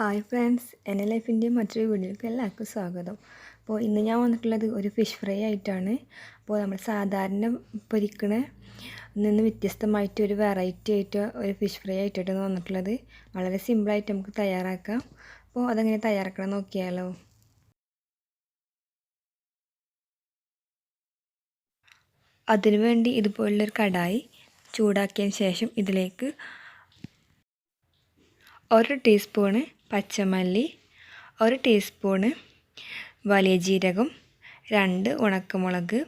Hi friends, എൻ്റെ ലൈഫിൻ്റെ മറ്റൊരു വീഡിയോയ്ക്ക് എല്ലാവർക്കും സ്വാഗതം. അപ്പോൾ ഇന്ന് ഞാൻ വന്നിട്ടുള്ളത് ഒരു ഫിഷ് ഫ്രൈ ആയിട്ടാണ്. അപ്പോൾ നമ്മൾ സാധാരണ പൊരിക്കണ നിന്ന് വ്യത്യസ്തമായിട്ട് ഒരു വെറൈറ്റി ആയിട്ട് ഒരു ഫിഷ് ഫ്രൈ ആയിട്ടാണ് വന്നിട്ടുള്ളത്. വളരെ സിമ്പിളായിട്ട് നമുക്ക് തയ്യാറാക്കാം. അപ്പോൾ അതെങ്ങനെ തയ്യാറാക്കണം നോക്കിയാലോ. അതിനുവേണ്ടി ഇതുപോലുള്ളൊരു കടായി ചൂടാക്കിയതിന് ശേഷം ഇതിലേക്ക് 1 ടീസ്പൂണ് പച്ചമല്ലി, 1 ടീസ്പൂണ് വലിയ ജീരകം, 2 ഉണക്കമുളക്,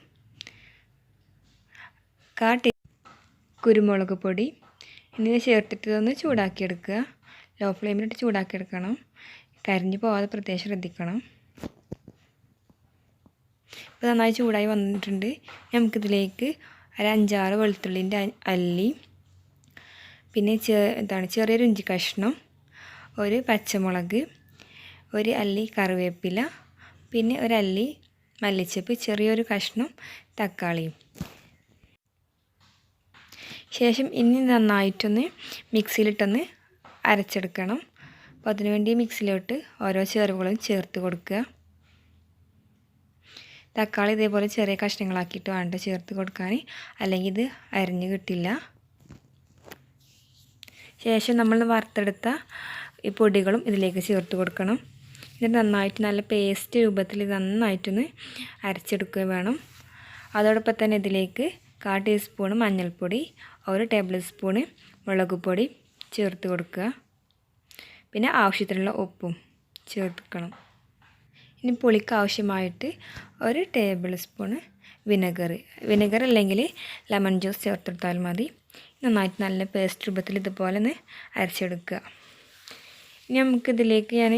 കുരുമുളക് പൊടി എന്നിവ ചേർത്തിട്ട് ഇതൊന്ന് ചൂടാക്കിയെടുക്കുക. ലോ ഫ്ലെയിമിലിട്ട് ചൂടാക്കിയെടുക്കണം. കരിഞ്ഞു പോകാതെ പ്രത്യേകം ശ്രദ്ധിക്കണം. ഇപ്പോൾ നന്നായി ചൂടായി വന്നിട്ടുണ്ട്. നമുക്കിതിലേക്ക് ഒരു 5-6 വെളുത്തുള്ളിൻ്റെ അല്ലി, പിന്നെ ചെറിയൊരു ഇഞ്ചി കഷ്ണം, ഒരു പച്ചമുളക്, ഒരു അല്ലി കറിവേപ്പില, പിന്നെ ഒരു അല്ലി മല്ലിച്ചപ്പ്, ചെറിയൊരു കഷ്ണം തക്കാളിയും. ശേഷം ഇനി നന്നായിട്ടൊന്ന് മിക്സിയിലിട്ടൊന്ന് അരച്ചെടുക്കണം. അപ്പോൾ അതിനുവേണ്ടി മിക്സിയിലോട്ട് ഓരോ ചേരുവകളും ചേർത്ത് കൊടുക്കുക. തക്കാളി ഇതേപോലെ ചെറിയ കഷ്ണങ്ങളാക്കിയിട്ട് വേണ്ട ചേർത്ത് കൊടുക്കാൻ, അല്ലെങ്കിൽ ഇത് അരിഞ്ഞ് കിട്ടില്ല. ശേഷം നമ്മൾ വറുത്തെടുത്ത ഈ പൊടികളും ഇതിലേക്ക് ചേർത്ത് കൊടുക്കണം. ഇത് നന്നായിട്ട് നല്ല പേസ്റ്റ് രൂപത്തിൽ നന്നായിട്ടൊന്ന് അരച്ചെടുക്കുക വേണം. അതോടൊപ്പം തന്നെ ഇതിലേക്ക് 1/4 ടീസ്പൂൺ മഞ്ഞൾപ്പൊടി, 1 ടേബിൾ സ്പൂൺ മുളക് പൊടി ചേർത്ത് കൊടുക്കുക. പിന്നെ ആവശ്യത്തിനുള്ള ഉപ്പും ചേർക്കണം. ഇനി പുളിക്ക് ആവശ്യമായിട്ട് 1 ടേബിൾ സ്പൂൺ വിനെഗർ അല്ലെങ്കിൽ ലെമൺ ജ്യൂസ് ചേർത്തെടുത്താൽ മതി. നന്നായിട്ട് നല്ല പേസ്റ്റ് രൂപത്തിൽ ഇതുപോലെ ഒന്ന് അരച്ചെടുക്കുക. ഇനി നമുക്കിതിലേക്ക് ഞാൻ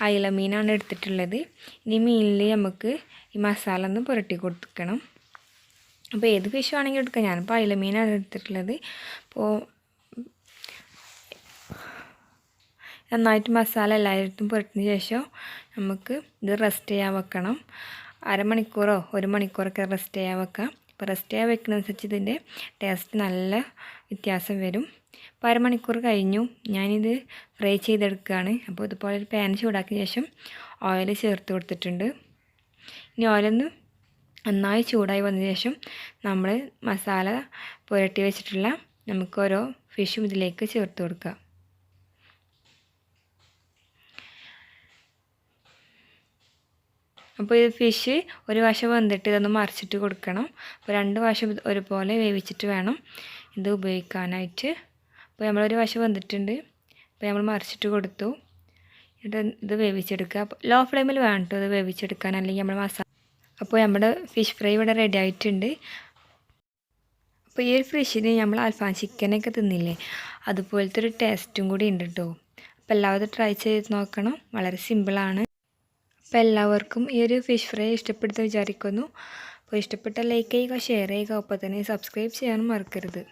അയില മീനാണ് എടുത്തിട്ടുള്ളത്. ഇനി മീനിൽ നമുക്ക് ഈ മസാല ഒന്ന് പുരട്ടി കൊടുക്കണം. അപ്പോൾ ഏത് ഫിഷ് വേണമെങ്കിൽ എടുക്കാം. ഞാനിപ്പോൾ അയില മീനാണ് എടുത്തിട്ടുള്ളത്. അപ്പോൾ നന്നായിട്ട് മസാല എല്ലായിടത്തും പുരട്ടിന് ശേഷം നമുക്ക് ഇത് റെസ്റ്റ് ചെയ്യാൻ വെക്കണം. 1/2 മണിക്കൂറോ 1 മണിക്കൂറൊക്കെ റെസ്റ്റ് ചെയ്യാൻ വെക്കാം. അപ്പോൾ റെസ്റ്റ് ചെയ്യാൻ വെക്കുന്നതനുസരിച്ച് ഇതിൻ്റെ ടേസ്റ്റ് നല്ല വ്യത്യാസം വരും. അപ്പോൾ 1/2 മണിക്കൂർ കഴിഞ്ഞു. ഞാനിത് ഫ്രൈ ചെയ്തെടുക്കുകയാണ്. അപ്പോൾ ഇതുപോലെ ഒരു പാൻ ചൂടാക്കിയ ശേഷം ഓയിൽ ചേർത്ത് കൊടുത്തിട്ടുണ്ട്. ഇനി ഓയിലൊന്ന് നന്നായി ചൂടായി വന്ന ശേഷം നമ്മൾ മസാല പുരട്ടി വെച്ചിട്ടുള്ള നമുക്ക് ഓരോ ഫിഷും ഇതിലേക്ക് ചേർത്ത് കൊടുക്കുക. അപ്പോൾ ഇത് ഫിഷ് ഒരു വശം വെന്തിട്ട് ഇതൊന്ന് മറിച്ചിട്ട് കൊടുക്കണം. അപ്പോൾ 2 വശം ഒരുപോലെ വേവിച്ചിട്ട് വേണം ഇത് ഉപയോഗിക്കാനായിട്ട്. അപ്പോൾ നമ്മളൊരു വശം വെന്തിട്ടുണ്ട്. അപ്പോൾ നമ്മൾ മറിച്ചിട്ട് കൊടുത്തു. ഇത് വേവിച്ചെടുക്കുക. അപ്പോൾ ലോ ഫ്ലെയിമിൽ വേണം കേട്ടോ ഇത് വേവിച്ചെടുക്കാൻ, അല്ലെങ്കിൽ നമ്മൾ മസാല. അപ്പോൾ നമ്മുടെ ഫിഷ് ഫ്രൈ ഇവിടെ റെഡി ആയിട്ടുണ്ട്. അപ്പോൾ ഈ ഒരു ഫിഷിന് നമ്മൾ അൽഫാം ചിക്കനൊക്കെ തിന്നില്ലേ, അതുപോലത്തെ ഒരു ടേസ്റ്റും കൂടി ഉണ്ട് കേട്ടോ. അപ്പോൾ എല്ലാവരും ട്രൈ ചെയ്ത് നോക്കണം. വളരെ സിമ്പിളാണ്. അപ്പോൾ എല്ലാവർക്കും ഈ ഒരു ഫിഷ് ഫ്രൈ ഇഷ്ടപ്പെടുമെന്ന് വിചാരിക്കുന്നു. അപ്പോൾ ഇഷ്ടപ്പെട്ട ലൈക്ക് ചെയ്യുക, ഷെയർ ചെയ്യുക, ഒപ്പം തന്നെ സബ്സ്ക്രൈബ് ചെയ്യാനും മറക്കരുത്.